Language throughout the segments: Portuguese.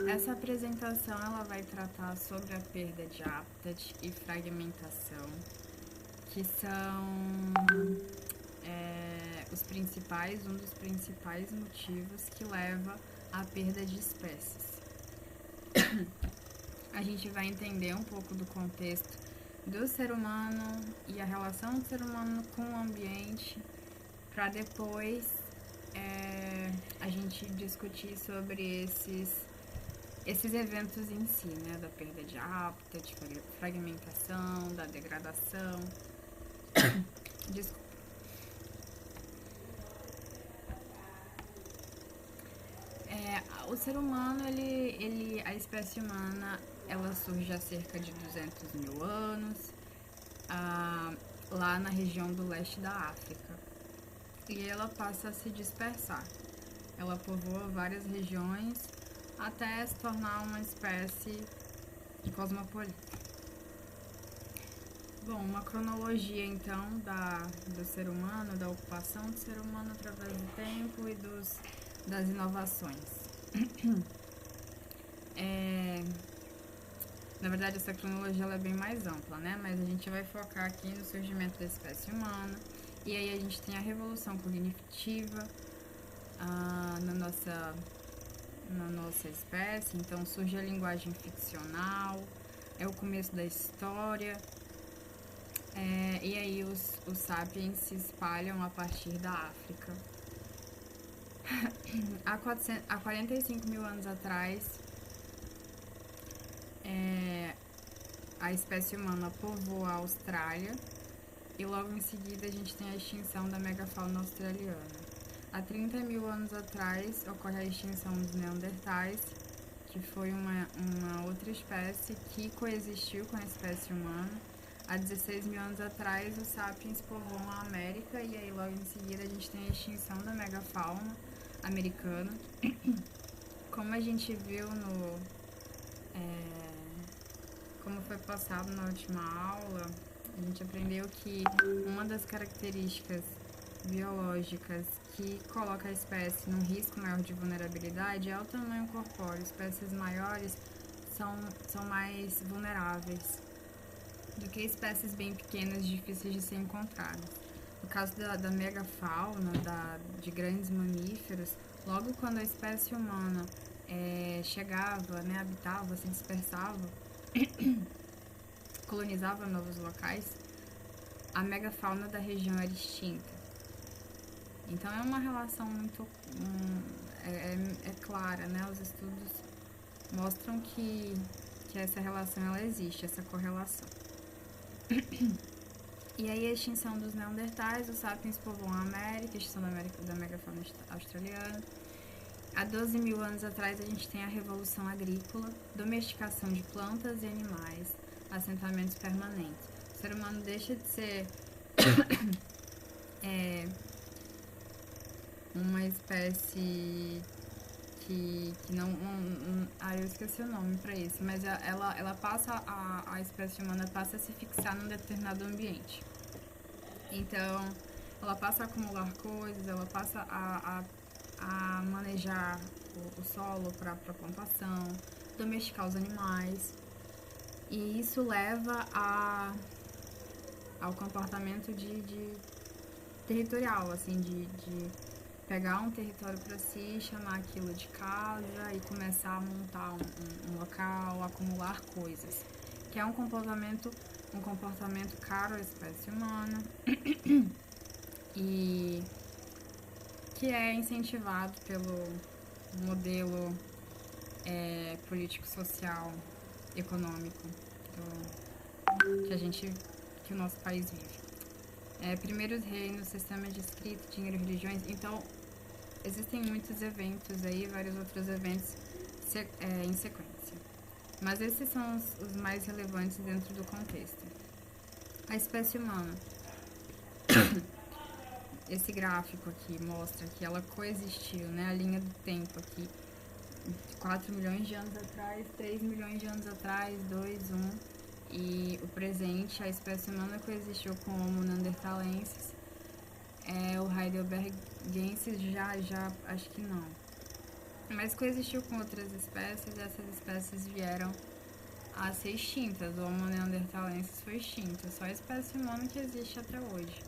Essa apresentação ela vai tratar sobre a perda de hábitat e fragmentação, que são um dos principais motivos que leva à perda de espécies. A gente vai entender um pouco do contexto do ser humano e a relação do ser humano com o ambiente, para depois a gente discutir sobre esses eventos em si, né, da perda de hábitat, de fragmentação, da degradação. Desculpa. O ser humano, a espécie humana, ela surge há cerca de 200 mil anos, lá na região do leste da África. E ela passa a se dispersar. Ela povoa várias regiões até se tornar uma espécie cosmopolita. Bom, uma cronologia então do ser humano, da ocupação do ser humano através do tempo e das inovações. Na verdade, essa cronologia ela é bem mais ampla, né? Mas a gente vai focar aqui no surgimento da espécie humana. E aí a gente tem a revolução cognitiva na nossa espécie. Então surge a linguagem ficcional, é o começo da história. E aí os sapiens se espalham a partir da África. Há 45 mil anos atrás, a espécie humana povoou a Austrália e logo em seguida a gente tem a extinção da megafauna australiana. Há 30 mil anos atrás ocorre a extinção dos neandertais, que foi uma outra espécie que coexistiu com a espécie humana. Há 16 mil anos atrás, os sapiens povoam a América e aí logo em seguida a gente tem a extinção da megafauna americana. Como a gente viu como foi passado na última aula, a gente aprendeu que uma das características biológicas que coloca a espécie num risco maior de vulnerabilidade é o tamanho corpóreo. Espécies maiores são mais vulneráveis do que espécies bem pequenas, difíceis de ser encontradas. No caso da megafauna, de grandes mamíferos, logo quando a espécie humana chegava, né, habitava, se dispersava, colonizava novos locais, a megafauna da região era extinta. Então é uma relação muito clara, né? Os estudos mostram que essa relação ela existe, essa correlação. E aí a extinção dos neandertais, os sapiens povoam a América, a extinção da megafauna australiana. Há 12 mil anos atrás a gente tem a revolução agrícola, domesticação de plantas e animais, assentamentos permanentes. O ser humano deixa de ser uma espécie que não... eu esqueci o nome para isso, mas ela passa, a espécie humana passa a se fixar num determinado ambiente. Então, ela passa a acumular coisas, ela passa a manejar o solo para plantação, domesticar os animais. E isso leva ao comportamento de territorial, assim, de pegar um território para si, chamar aquilo de casa e começar a montar um local, acumular coisas, que é um comportamento caro à espécie humana e que é incentivado pelo modelo político-social, econômico que o nosso país vive. Primeiros reinos, sistema de escrita, dinheiro e religiões. Então, existem muitos eventos aí, vários outros eventos em sequência. Mas esses são os mais relevantes dentro do contexto. A espécie humana. Esse gráfico aqui mostra que ela coexistiu, né? A linha do tempo aqui. 4 milhões de anos atrás, 3 milhões de anos atrás, 2, 1. E o presente, a espécie humana coexistiu com o Homo neanderthalensis. O heidelbergensis já acho que não. mas coexistiu com outras espécies e essas espécies vieram a ser extintas. O Homo neanderthalensis foi extinto, só a espécie humana que existe até hoje.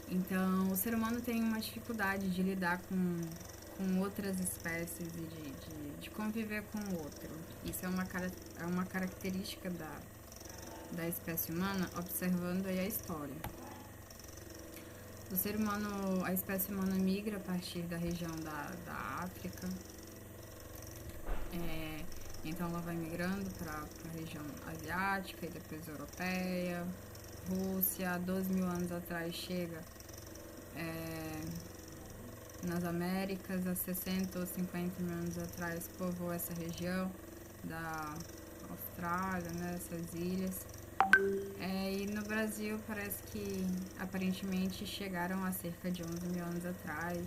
Então, o ser humano tem uma dificuldade de lidar com outras espécies e de conviver com o outro. Isso é uma característica da espécie humana, observando aí a história. O ser humano, a espécie humana migra a partir da região da África. Então ela vai migrando para a região asiática e depois europeia. Rússia, há 12 mil anos atrás, chega nas Américas, há 60 ou 50 mil anos atrás, povoou essa região da Austrália, né, essas ilhas. E no Brasil parece que aparentemente chegaram a cerca de 11 mil anos atrás,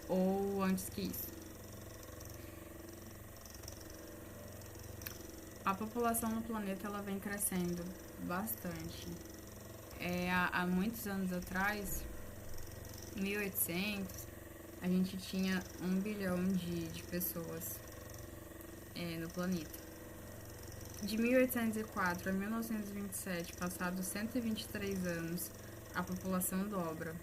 ou antes que isso. A população no planeta ela vem crescendo bastante. Há muitos anos atrás, 1800, a gente tinha 1 bilhão de pessoas no planeta. De 1804 a 1927, passados 123 anos, a população dobra.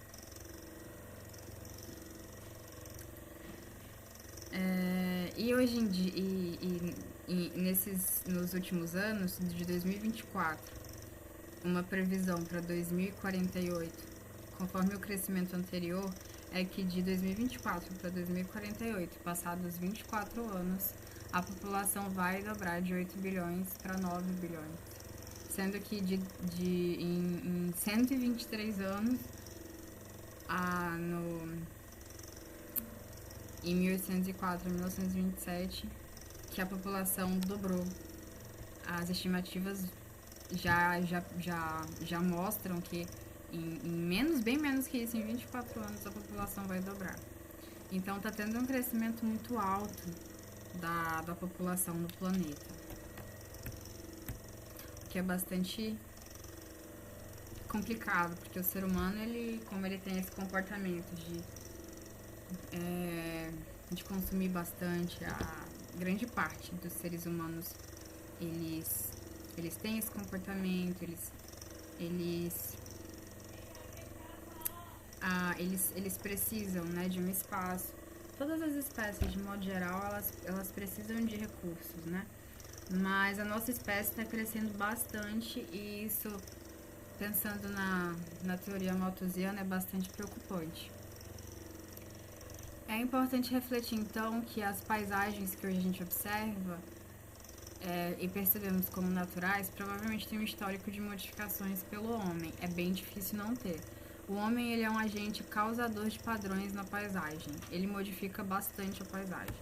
E hoje em dia, nos últimos anos, de 2024, uma previsão para 2048, conforme o crescimento anterior, é que de 2024 para 2048, passados 24 anos, a população vai dobrar de 8 bilhões para 9 bilhões. Sendo que em 123 anos, em 1804 a 1927, que a população dobrou. As estimativas já mostram que bem menos que isso, em 24 anos, a população vai dobrar. Então está tendo um crescimento muito alto da população no planeta, que é bastante complicado, porque o ser humano, como ele tem esse comportamento de consumir bastante, a grande parte dos seres humanos, eles têm esse comportamento, eles precisam, né, de um espaço. Todas as espécies, de modo geral, elas precisam de recursos, né? Mas a nossa espécie está crescendo bastante e isso, pensando na teoria malthusiana, é bastante preocupante. É importante refletir, então, que as paisagens que hoje a gente observa e percebemos como naturais, provavelmente tem um histórico de modificações pelo homem. É bem difícil não ter. O homem, ele é um agente causador de padrões na paisagem. Ele modifica bastante a paisagem.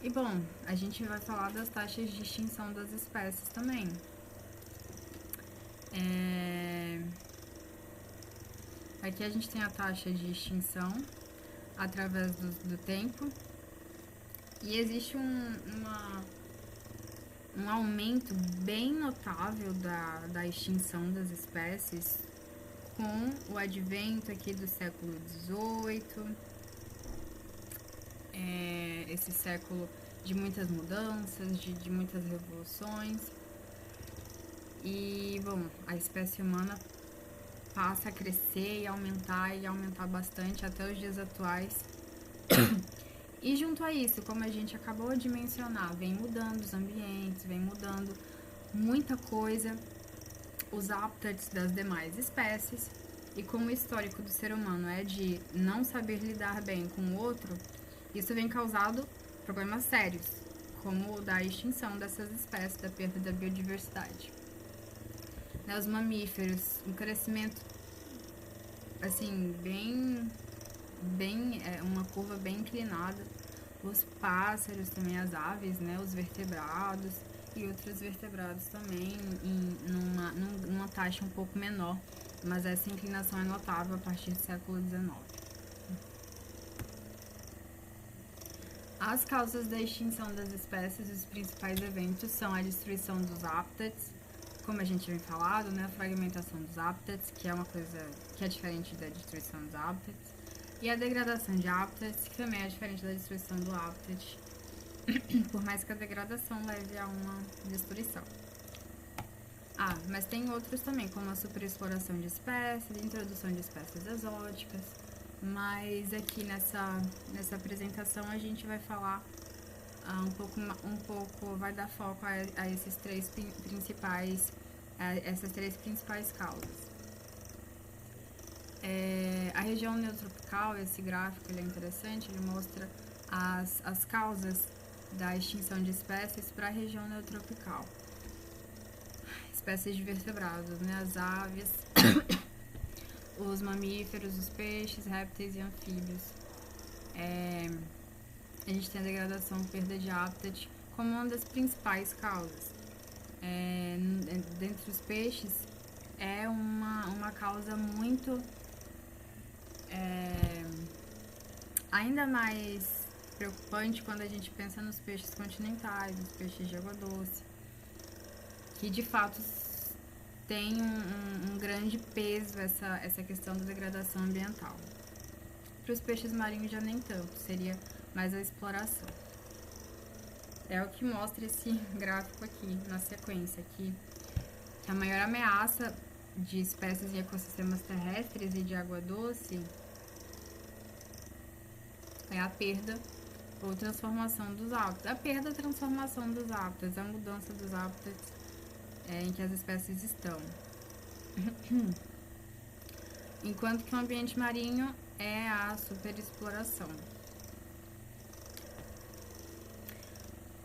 E bom, a gente vai falar das taxas de extinção das espécies também. Aqui a gente tem a taxa de extinção através do tempo. E existe um aumento bem notável da extinção das espécies com o advento aqui do século XVIII, esse século de muitas mudanças, de muitas revoluções. E, bom, a espécie humana passa a crescer e aumentar bastante até os dias atuais. E junto a isso, como a gente acabou de mencionar, vem mudando os ambientes, vem mudando muita coisa, os hábitats das demais espécies, e como o histórico do ser humano é de não saber lidar bem com o outro, isso vem causando problemas sérios, como o da extinção dessas espécies, da perda da biodiversidade. Os mamíferos, um crescimento, assim, uma curva bem inclinada. Os pássaros também, as aves, né, os vertebrados e outros vertebrados também numa taxa um pouco menor, mas essa inclinação é notável a partir do século XIX. As causas da extinção das espécies, os principais eventos são a destruição dos hábitats, como a gente vem falado, né, a fragmentação dos hábitats, que é uma coisa que é diferente da destruição dos hábitats, e a degradação de hábitats, que também é diferente da destruição do habitat, por mais que a degradação leve a uma destruição. Ah, mas tem outros também, como a superexploração de espécies, introdução de espécies exóticas, mas aqui nessa apresentação a gente vai falar um pouco, vai dar foco a esses essas três principais causas. A região neotropical, esse gráfico ele é interessante, ele mostra as causas da extinção de espécies para a região neotropical. Espécies de vertebrados, né? As aves, os mamíferos, os peixes, répteis e anfíbios. A gente tem a degradação, perda de hábitat como uma das principais causas. Dentre os peixes, é uma causa muito ainda mais preocupante quando a gente pensa nos peixes continentais, nos peixes de água doce, que de fato tem um grande peso essa questão da degradação ambiental. Para os peixes marinhos já nem tanto, seria mais a exploração. É o que mostra esse gráfico aqui, na sequência, que a maior ameaça de espécies em ecossistemas terrestres e de água doce é a perda ou transformação dos hábitats. A perda ou transformação dos hábitats, a mudança dos hábitats em que as espécies estão. Enquanto que o ambiente marinho é a superexploração.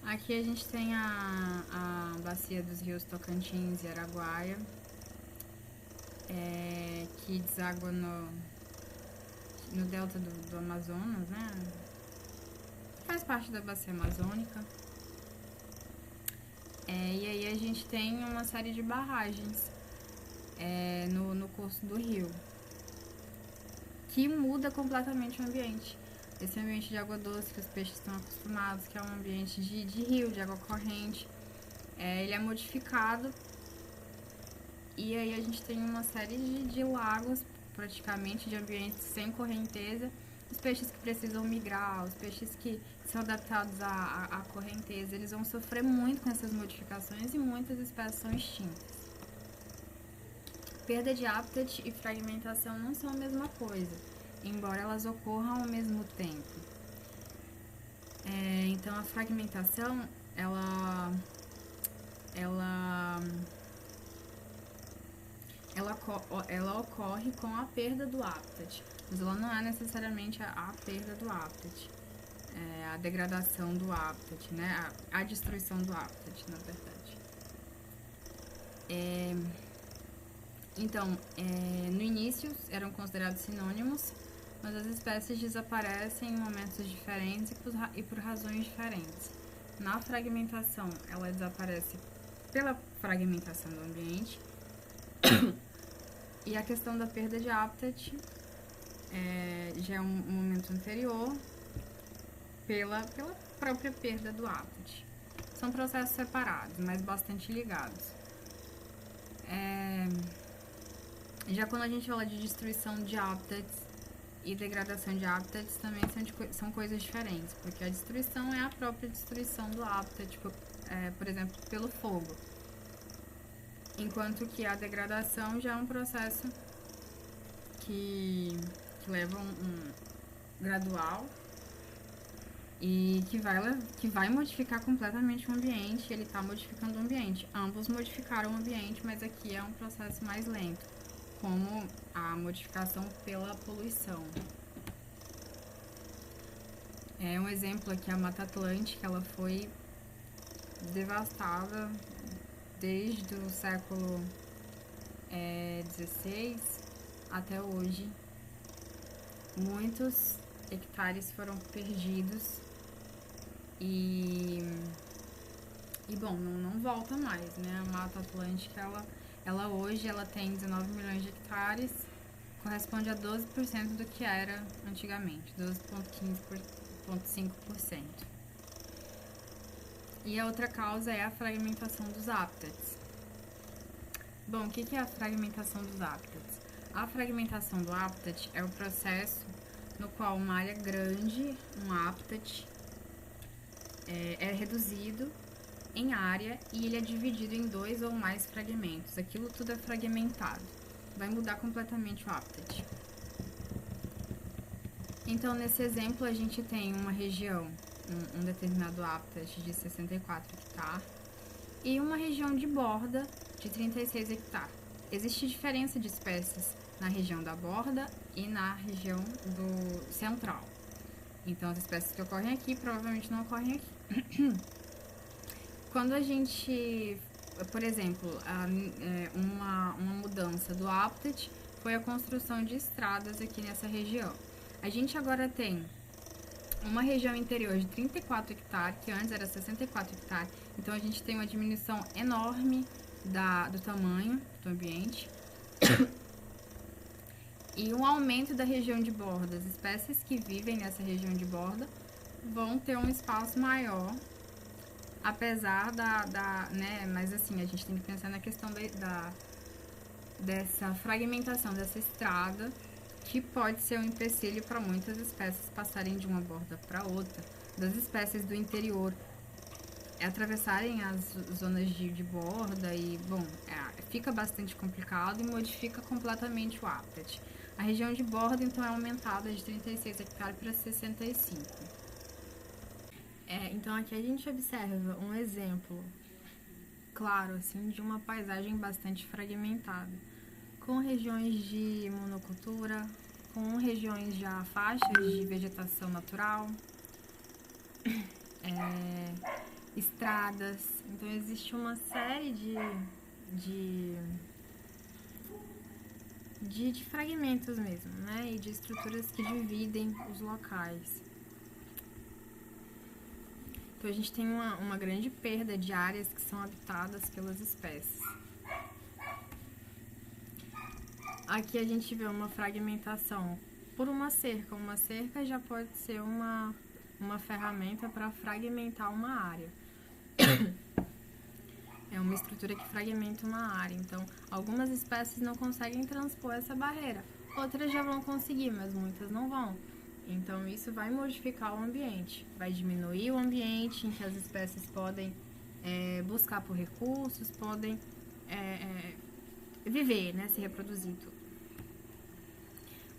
Aqui a gente tem a bacia dos rios Tocantins e Araguaia, que deságua no delta do Amazonas, né? Faz parte da bacia amazônica. E aí a gente tem uma série de barragens no curso do rio, que muda completamente o ambiente. Esse ambiente de água doce que os peixes estão acostumados, que é um ambiente de rio, de água corrente, ele é modificado. E aí a gente tem uma série de lagos, praticamente, de ambientes sem correnteza. Os peixes que precisam migrar, os peixes que são adaptados à correnteza, eles vão sofrer muito com essas modificações e muitas espécies são extintas. Perda de hábitat e fragmentação não são a mesma coisa, embora elas ocorram ao mesmo tempo. Então a fragmentação, ela ocorre com a perda do hábitat, mas ela não é necessariamente a perda do hábitat, a degradação do hábitat, né? A destruição do hábitat, na verdade. Então, no início eram considerados sinônimos, mas as espécies desaparecem em momentos diferentes e por razões diferentes. Na fragmentação, ela desaparece pela fragmentação do ambiente. E a questão da perda de hábitat já é um momento anterior pela própria perda do hábitat. São processos separados, mas bastante ligados. Já quando a gente fala de destruição de hábitats e degradação de hábitats, também são coisas diferentes, porque a destruição é a própria destruição do hábitat, por exemplo, pelo fogo. Enquanto que a degradação já é um processo que leva um gradual e que vai modificar completamente o ambiente. Ele está modificando o ambiente. Ambos modificaram o ambiente, mas aqui é um processo mais lento, como a modificação pela poluição. Um exemplo aqui, a Mata Atlântica, ela foi devastada desde o século XVI até hoje. Muitos hectares foram perdidos e bom, não volta mais, né? A Mata Atlântica, ela hoje tem 19 milhões de hectares, corresponde a 12% do que era antigamente, 12,5%. E a outra causa é a fragmentação dos hábitats. Bom, o que é a fragmentação dos hábitats? A fragmentação do habitat é o processo no qual uma área grande, um habitat, é reduzido em área e ele é dividido em 2 ou mais fragmentos. Aquilo tudo é fragmentado. Vai mudar completamente o habitat. Então, nesse exemplo, a gente tem uma região, um determinado habitat de 64 hectares e uma região de borda de 36 hectares. Existe diferença de espécies na região da borda e na região do central. Então, as espécies que ocorrem aqui provavelmente não ocorrem aqui. Quando a gente, por exemplo, uma mudança do habitat foi a construção de estradas aqui nessa região. A gente agora tem uma região interior de 34 hectares, que antes era 64 hectares, então a gente tem uma diminuição enorme do tamanho do ambiente e um aumento da região de borda. As espécies que vivem nessa região de borda vão ter um espaço maior, apesar né, mas assim, a gente tem que pensar na questão dessa fragmentação dessa estrada, que pode ser um empecilho para muitas espécies passarem de uma borda para outra, das espécies do interior atravessarem as zonas de borda e, bom, fica bastante complicado e modifica completamente o habitat. A região de borda, então, é aumentada de 36 hectares para 65. Então, aqui a gente observa um exemplo claro, assim, de uma paisagem bastante fragmentada, com regiões de monocultura, com regiões já faixas de vegetação natural, estradas. Então existe uma série de fragmentos mesmo, né? E de estruturas que dividem os locais. Então a gente tem uma grande perda de áreas que são habitadas pelas espécies. Aqui a gente vê uma fragmentação por uma cerca. Uma cerca já pode ser uma ferramenta para fragmentar uma área. É uma estrutura que fragmenta uma área. Então, algumas espécies não conseguem transpor essa barreira. Outras já vão conseguir, mas muitas não vão. Então, isso vai modificar o ambiente. Vai diminuir o ambiente em que as espécies podem buscar por recursos, podem viver, né, se reproduzir tudo.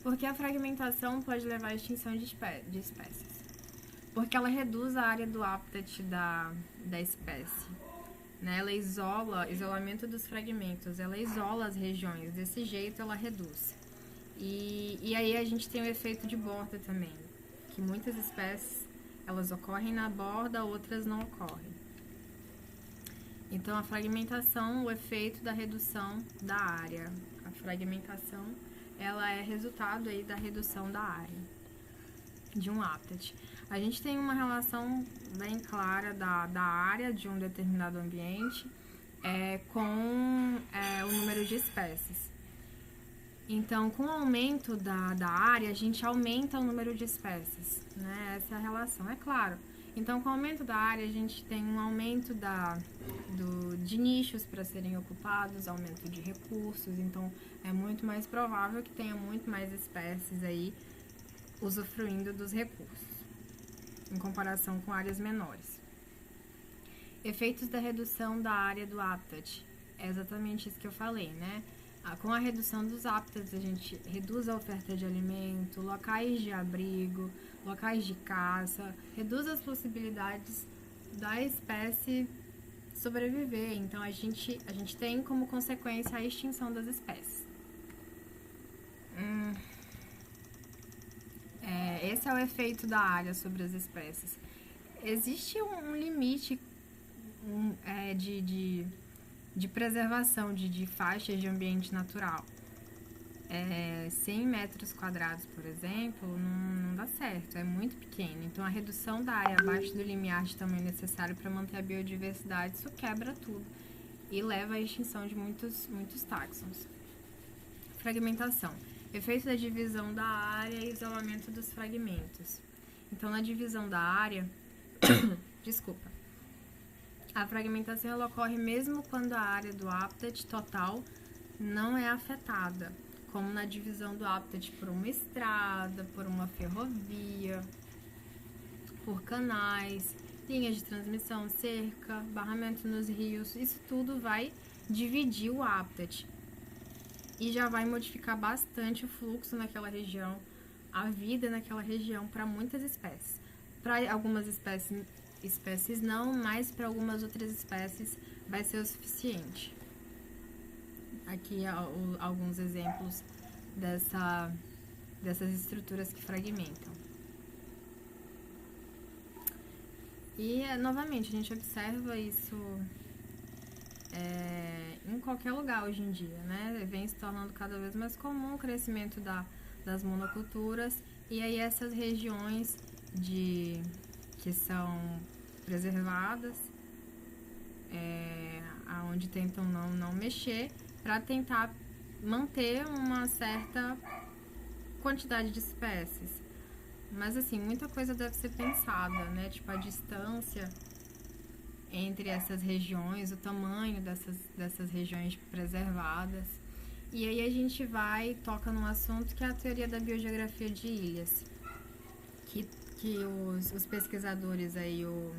Porque a fragmentação pode levar à extinção de espécies. Porque ela reduz a área do habitat da espécie. Né? Ela isolamento dos fragmentos, ela isola as regiões, desse jeito ela reduz. E aí a gente tem o efeito de borda também, que muitas espécies, elas ocorrem na borda, outras não ocorrem. Então, a fragmentação, o efeito da redução da área. A fragmentação, ela é resultado aí da redução da área de um habitat. A gente tem uma relação bem clara da área de um determinado ambiente com o número de espécies. Então, com o aumento da área, a gente aumenta o número de espécies, né? Essa é a relação, é claro. Então, com o aumento da área, a gente tem um aumento de nichos para serem ocupados, aumento de recursos. Então, é muito mais provável que tenha muito mais espécies aí usufruindo dos recursos, em comparação com áreas menores. Efeitos da redução da área do habitat. É exatamente isso que eu falei, né? Com a redução dos hábitats, a gente reduz a oferta de alimento, locais de abrigo, locais de caça, reduz as possibilidades da espécie sobreviver. Então, a gente tem como consequência a extinção das espécies. Esse é o efeito da área sobre as espécies. Existe um limite de preservação de faixas de ambiente natural. 100 metros quadrados, por exemplo, não dá certo, é muito pequeno. Então, a redução da área abaixo do limiar de tamanho necessário para manter a biodiversidade, isso quebra tudo e leva à extinção de muitos táxons. Fragmentação. Efeito da divisão da área e isolamento dos fragmentos. Então, na divisão da área, a fragmentação ela ocorre mesmo quando a área do habitat total não é afetada, como na divisão do habitat por uma estrada, por uma ferrovia, por canais, linhas de transmissão, cerca, barramento nos rios. Isso tudo vai dividir o habitat e já vai modificar bastante o fluxo naquela região, a vida naquela região para muitas espécies. Para algumas espécies não, mas para algumas outras espécies vai ser o suficiente. Aqui alguns exemplos dessas estruturas que fragmentam. E, novamente, a gente observa isso em qualquer lugar hoje em dia, né? Vem se tornando cada vez mais comum o crescimento das monoculturas, e aí essas regiões que são preservadas, onde tentam não mexer, para tentar manter uma certa quantidade de espécies. Mas assim, muita coisa deve ser pensada, né? Tipo, a distância entre essas regiões, o tamanho dessas regiões preservadas. E aí a gente toca num assunto que é a teoria da biogeografia de ilhas, que os pesquisadores aí, o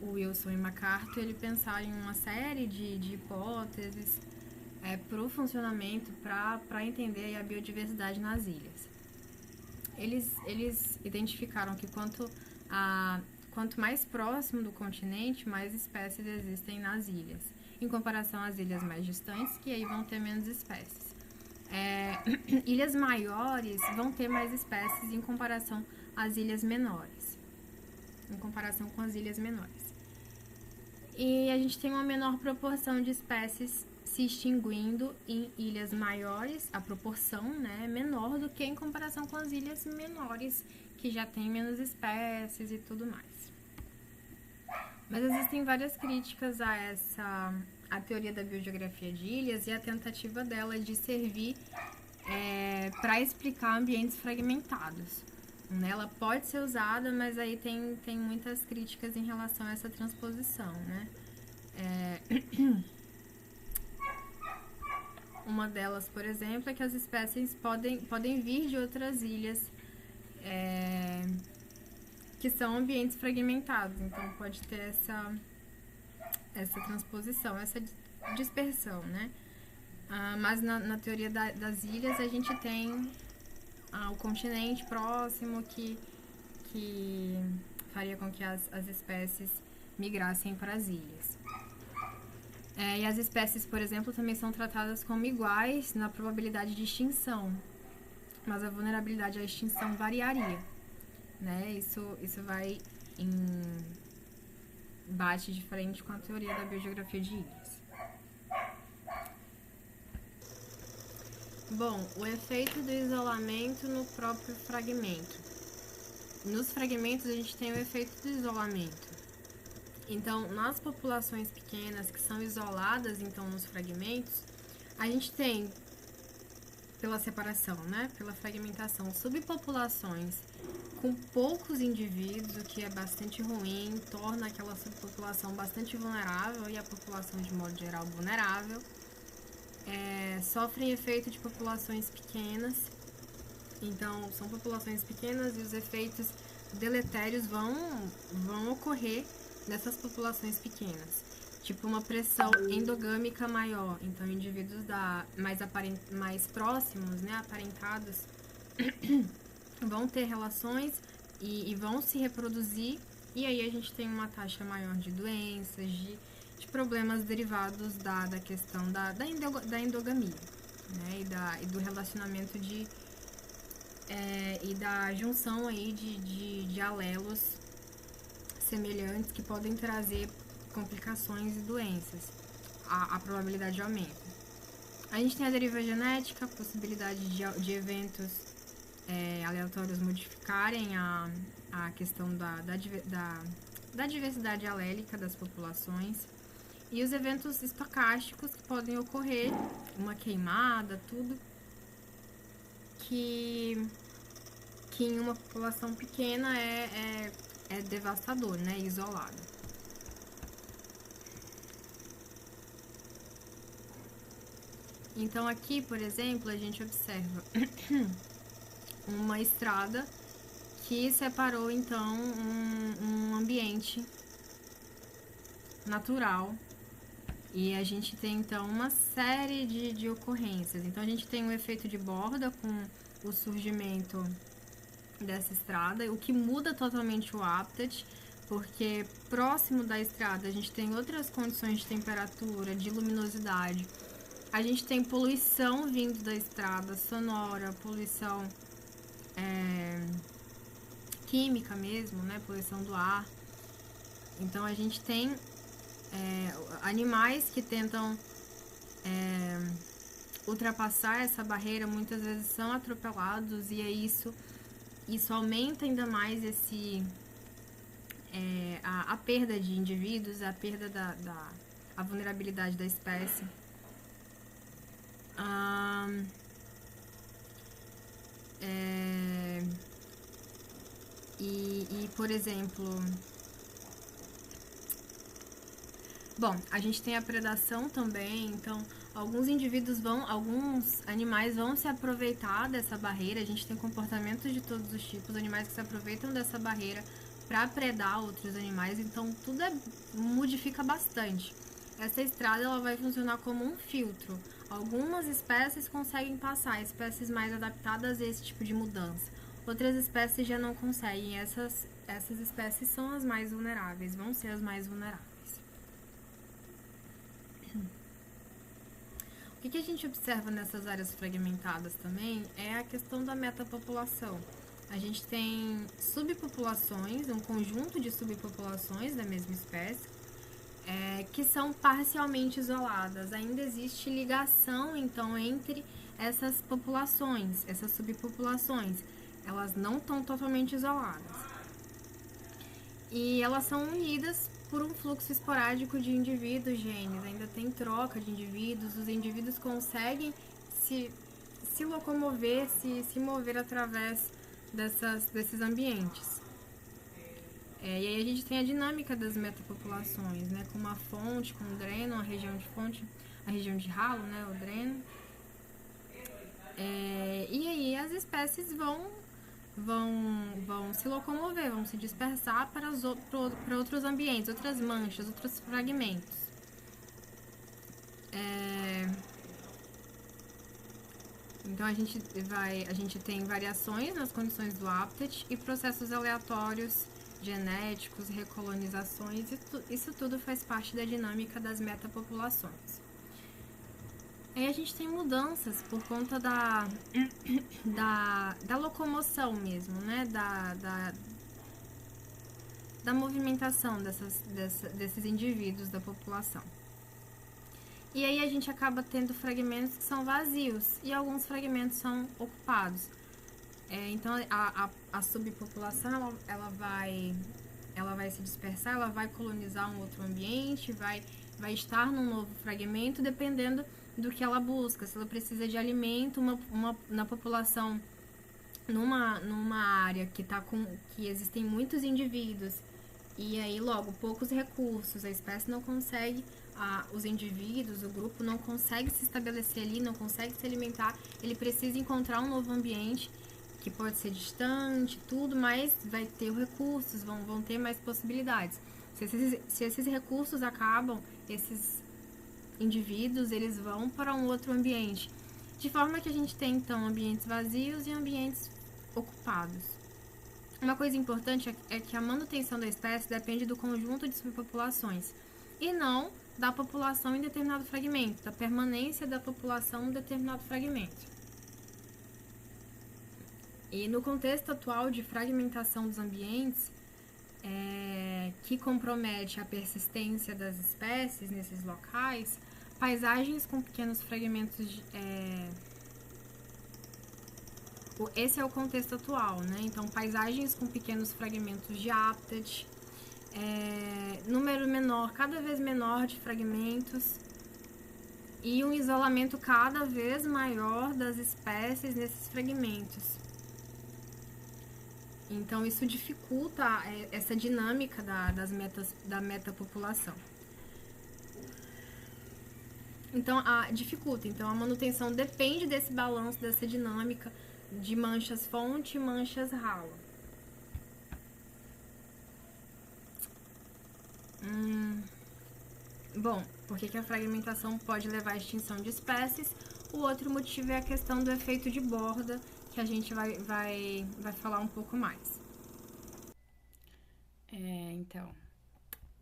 Wilson e MacArthur, ele pensaram em uma série de hipóteses para o funcionamento, para entender a biodiversidade nas ilhas. Eles identificaram que quanto mais próximo do continente, mais espécies existem nas ilhas, em comparação às ilhas mais distantes, que aí vão ter menos espécies. Ilhas maiores vão ter mais espécies em comparação às ilhas menores, em comparação com as ilhas menores. E a gente tem uma menor proporção de espécies se extinguindo em ilhas maiores, a proporção, né, é menor do que em comparação com as ilhas menores, que já tem menos espécies e tudo mais. Mas existem várias críticas a teoria da biogeografia de ilhas e a tentativa dela de servir para explicar ambientes fragmentados. Ela pode ser usada, mas aí tem muitas críticas em relação a essa transposição, né? Uma delas, por exemplo, é que as espécies podem vir de outras ilhas que são ambientes fragmentados, então pode ter essa transposição, essa dispersão, né? Mas na teoria das ilhas a gente tem o continente próximo que faria com que as espécies migrassem para as ilhas. E as espécies, por exemplo, também são tratadas como iguais na probabilidade de extinção, mas a vulnerabilidade à extinção variaria, né? Isso vai bate de frente com a teoria da biogeografia de ilhas. Bom, o efeito do isolamento no próprio fragmento. Nos fragmentos a gente tem o efeito do isolamento. Então, nas populações pequenas que são isoladas, então, nos fragmentos, a gente tem, pela separação, né, pela fragmentação, subpopulações com poucos indivíduos, o que é bastante ruim, torna aquela subpopulação bastante vulnerável e a população, de modo geral, vulnerável. Sofrem efeito de populações pequenas, então são populações pequenas e os efeitos deletérios vão ocorrer nessas populações pequenas, tipo uma pressão endogâmica maior, então indivíduos mais próximos, né, aparentados, vão ter relações e vão se reproduzir, e aí a gente tem uma taxa maior de doenças, de problemas derivados da questão da endogamia, né, e do relacionamento e da junção aí de alelos semelhantes que podem trazer complicações e doenças. A probabilidade aumenta. A gente tem a deriva genética, a possibilidade de eventos aleatórios modificarem a questão da diversidade alélica das populações. E os eventos estocásticos que podem ocorrer, uma queimada, tudo, que em uma população pequena é devastador, né? Isolado. Então aqui, por exemplo, a gente observa uma estrada que separou então um ambiente natural, e a gente tem então uma série de ocorrências. Então a gente tem um efeito de borda com o surgimento dessa estrada, o que muda totalmente o habitat, porque próximo da estrada a gente tem outras condições de temperatura, de luminosidade. A gente tem poluição vindo da estrada, sonora, poluição química mesmo, né? Poluição do ar. Então a gente tem animais que tentam ultrapassar essa barreira, muitas vezes são atropelados, e é isso aumenta ainda mais a perda de indivíduos, a perda a vulnerabilidade da espécie. Por exemplo, bom, a gente tem a predação também, então alguns animais vão se aproveitar dessa barreira. A gente tem comportamentos de todos os tipos, animais que se aproveitam dessa barreira para predar outros animais, então tudo modifica bastante. Essa estrada ela vai funcionar como um filtro. Algumas espécies conseguem passar, espécies mais adaptadas a esse tipo de mudança. Outras espécies já não conseguem. Essas espécies são as mais vulneráveis, vão ser as mais vulneráveis. O que a gente observa nessas áreas fragmentadas também é a questão da metapopulação. A gente tem subpopulações, um conjunto de subpopulações da mesma espécie, que são parcialmente isoladas. Ainda existe ligação, então, entre essas populações, essas subpopulações. Elas não estão totalmente isoladas. E elas são unidas por um fluxo esporádico de indivíduos gêmeos. Ainda tem troca de indivíduos, os indivíduos conseguem se locomover, se mover através desses ambientes. E aí a gente tem a dinâmica das metapopulações, né? Com uma fonte, com um dreno, a região de fonte, a região de ralo, né? O dreno. E aí as espécies vão se locomover, vão se dispersar para outros ambientes, outras manchas, outros fragmentos. Então a gente tem variações nas condições do habitat e processos aleatórios, genéticos, recolonizações, isso tudo faz parte da dinâmica das metapopulações. Aí a gente tem mudanças por conta da locomoção mesmo, né? Da movimentação desses indivíduos da população. E aí a gente acaba tendo fragmentos que são vazios e alguns fragmentos são ocupados. Então a subpopulação ela vai se dispersar, ela vai colonizar um outro ambiente, vai estar num novo fragmento, dependendo do que ela busca. Se ela precisa de alimento, na população, numa área que existem muitos indivíduos, e aí logo poucos recursos, a espécie não consegue, os indivíduos, o grupo não consegue se estabelecer ali, não consegue se alimentar, ele precisa encontrar um novo ambiente, que pode ser distante, tudo, mas vai ter recursos, vão ter mais possibilidades. Se esses recursos acabam, esses indivíduos, eles vão para um outro ambiente. De forma que a gente tem, então, ambientes vazios e ambientes ocupados. Uma coisa importante é que a manutenção da espécie depende do conjunto de subpopulações e não da população em determinado fragmento, da permanência da população em determinado fragmento. E no contexto atual de fragmentação dos ambientes, que compromete a persistência das espécies nesses locais, paisagens com pequenos fragmentos esse é o contexto atual, né? Então, paisagens com pequenos fragmentos de habitat, número menor, cada vez menor de fragmentos e um isolamento cada vez maior das espécies nesses fragmentos. Então, isso dificulta essa dinâmica da metapopulação. Então, dificulta. Então, a manutenção depende desse balanço, dessa dinâmica de manchas fonte e manchas ralo. Bom, por que a fragmentação pode levar à extinção de espécies? O outro motivo é a questão do efeito de borda, que a gente vai falar um pouco mais. Então,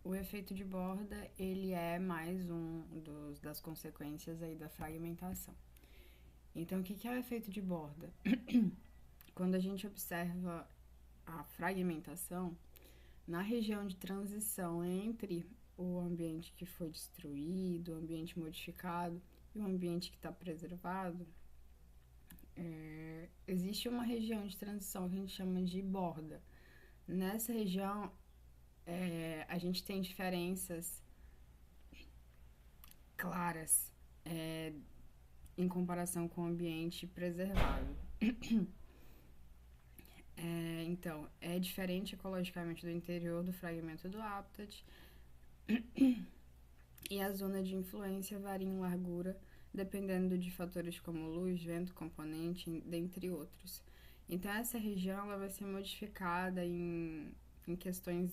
o efeito de borda, ele é mais das consequências aí da fragmentação. Então, o que é o efeito de borda? Quando a gente observa a fragmentação, na região de transição entre o ambiente que foi destruído, o ambiente modificado e o ambiente que está preservado, existe uma região de transição que a gente chama de borda. Nessa região, a gente tem diferenças claras em comparação com o ambiente preservado. Então, é diferente ecologicamente do interior do fragmento do habitat e a zona de influência varia em largura dependendo de fatores como luz, vento, componente, dentre outros. Então, essa região ela vai ser modificada em questões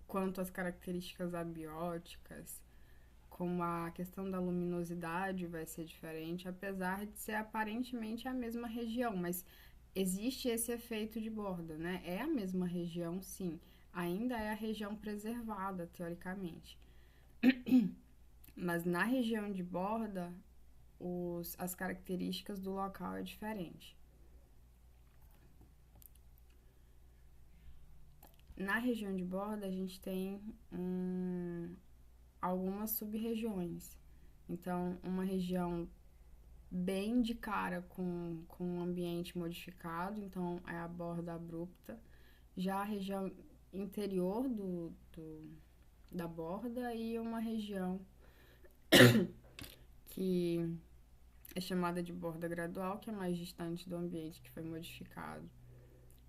quanto às características abióticas, como a questão da luminosidade vai ser diferente, apesar de ser aparentemente a mesma região, mas existe esse efeito de borda, né? É a mesma região, sim, ainda é a região preservada, teoricamente. Mas na região de borda, as características do local é diferente. Na região de borda, a gente tem algumas sub-regiões. Então, uma região bem de cara com um ambiente modificado, então é a borda abrupta. Já a região interior da borda e uma região que é chamada de borda gradual, que é mais distante do ambiente que foi modificado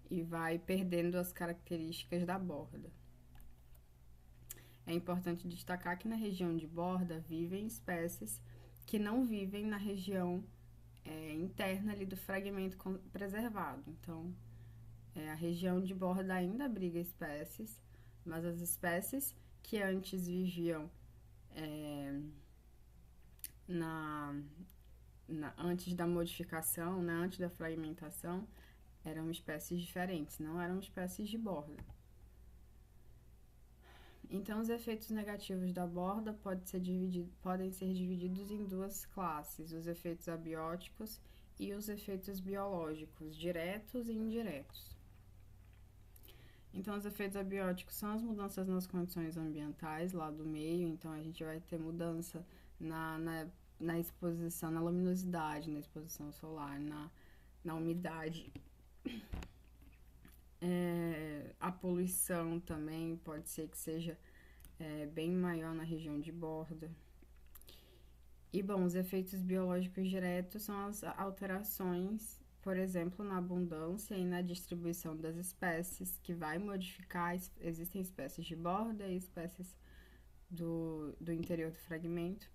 e vai perdendo as características da borda. É importante destacar que na região de borda vivem espécies que não vivem na região interna ali do fragmento preservado. Então, a região de borda ainda abriga espécies, mas as espécies que antes viviam antes da modificação, né, antes da fragmentação, eram espécies diferentes, não eram espécies de borda. Então, os efeitos negativos da borda podem ser divididos em duas classes: os efeitos abióticos e os efeitos biológicos, diretos e indiretos. Então, os efeitos abióticos são as mudanças nas condições ambientais lá do meio, então a gente vai ter mudança na exposição, na luminosidade, na exposição solar, na umidade. A poluição também pode ser que seja bem maior na região de borda. E, bom, os efeitos biológicos diretos são as alterações, por exemplo, na abundância e na distribuição das espécies, que vai modificar. Existem espécies de borda e espécies do interior do fragmento.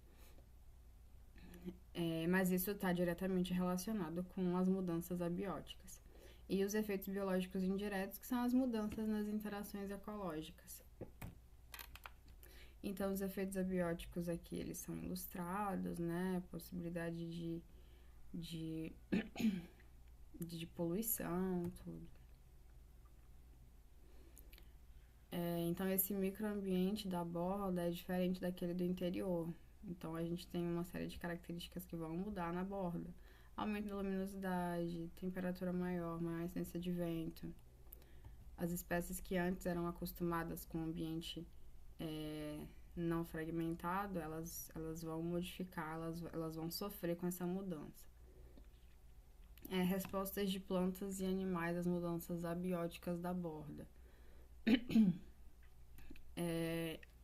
Mas isso está diretamente relacionado com as mudanças abióticas. E os efeitos biológicos indiretos, que são as mudanças nas interações ecológicas. Então, os efeitos abióticos aqui, eles são ilustrados, né? Possibilidade de poluição, tudo. Então, esse microambiente da borda é diferente daquele do interior. Então, a gente tem uma série de características que vão mudar na borda. Aumento da luminosidade, temperatura maior, maior incidência de vento. As espécies que antes eram acostumadas com o ambiente não fragmentado, elas vão modificar, elas vão sofrer com essa mudança. Respostas de plantas e animais às mudanças abióticas da borda.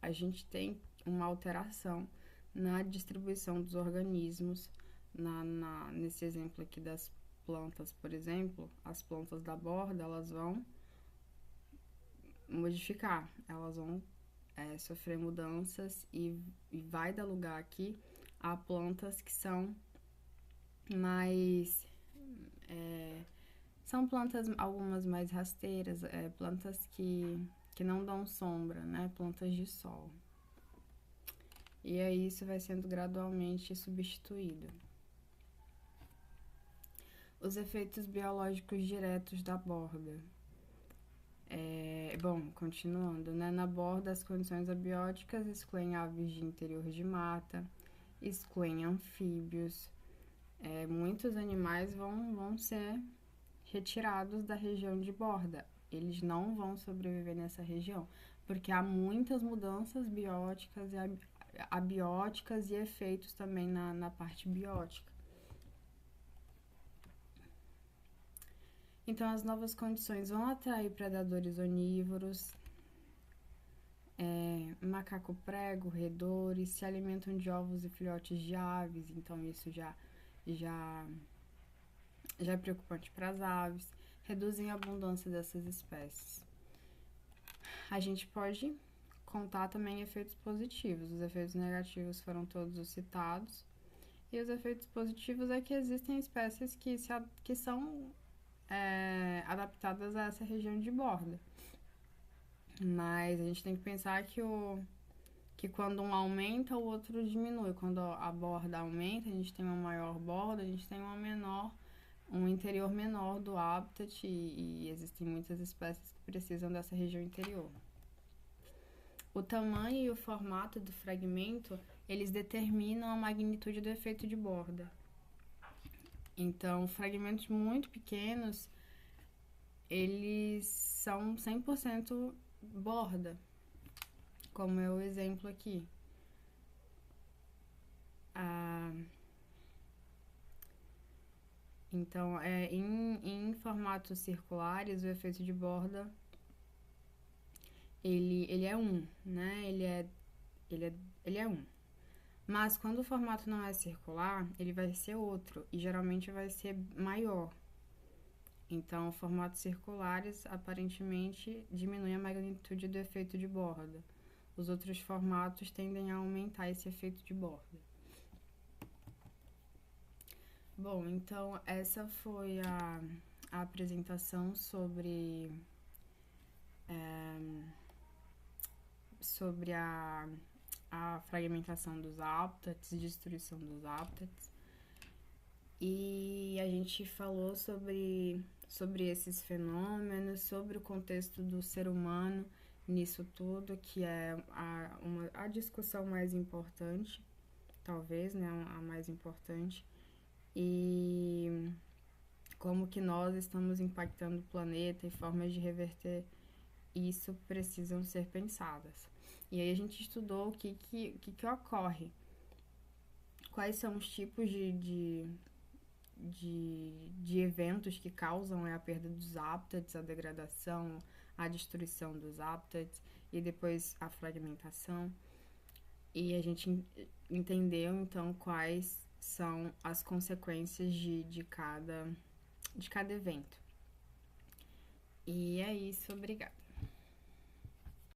A gente tem uma alteração na distribuição dos organismos. Nesse exemplo aqui das plantas, por exemplo, as plantas da borda, elas vão modificar, elas vão sofrer mudanças e vai dar lugar aqui a plantas que são mais... são plantas, algumas mais rasteiras, plantas que não dão sombra, né? Plantas de sol. E aí isso vai sendo gradualmente substituído. Os efeitos biológicos diretos da borda. Bom, continuando, né? Na borda, as condições abióticas excluem aves de interior de mata, excluem anfíbios. Muitos animais vão ser retirados da região de borda. Eles não vão sobreviver nessa região, porque há muitas mudanças bióticas e abióticas e efeitos também na parte biótica. Então, as novas condições vão atrair predadores onívoros, macaco prego, roedores, se alimentam de ovos e filhotes de aves, então isso já é preocupante para as aves, reduzem a abundância dessas espécies. A gente pode contar também efeitos positivos. Os efeitos negativos foram todos os citados, e os efeitos positivos é que existem espécies que são adaptadas a essa região de borda. Mas a gente tem que pensar que quando um aumenta, o outro diminui. Quando a borda aumenta, a gente tem uma maior borda, a gente tem um interior menor do habitat e existem muitas espécies que precisam dessa região interior. O tamanho e o formato do fragmento, eles determinam a magnitude do efeito de borda. Então, fragmentos muito pequenos, eles são 100% borda, como é o exemplo aqui. Então, em formatos circulares, o efeito de borda, ele é 1, né? Ele é 1. Mas quando o formato não é circular, ele vai ser outro, e geralmente vai ser maior. Então, formatos circulares, aparentemente, diminuem a magnitude do efeito de borda. Os outros formatos tendem a aumentar esse efeito de borda. Bom, então essa foi a apresentação sobre a fragmentação dos hábitats, destruição dos hábitats. E a gente falou sobre esses fenômenos, sobre o contexto do ser humano nisso tudo, que é a discussão mais importante, talvez, né, a mais importante, e como que nós estamos impactando o planeta e formas de reverter isso precisam ser pensadas. E aí a gente estudou o que ocorre, quais são os tipos de eventos que causam a perda dos hábitats, a degradação, a destruição dos hábitats e depois a fragmentação. E a gente entendeu, então, quais são as consequências de cada evento. E é isso, obrigada.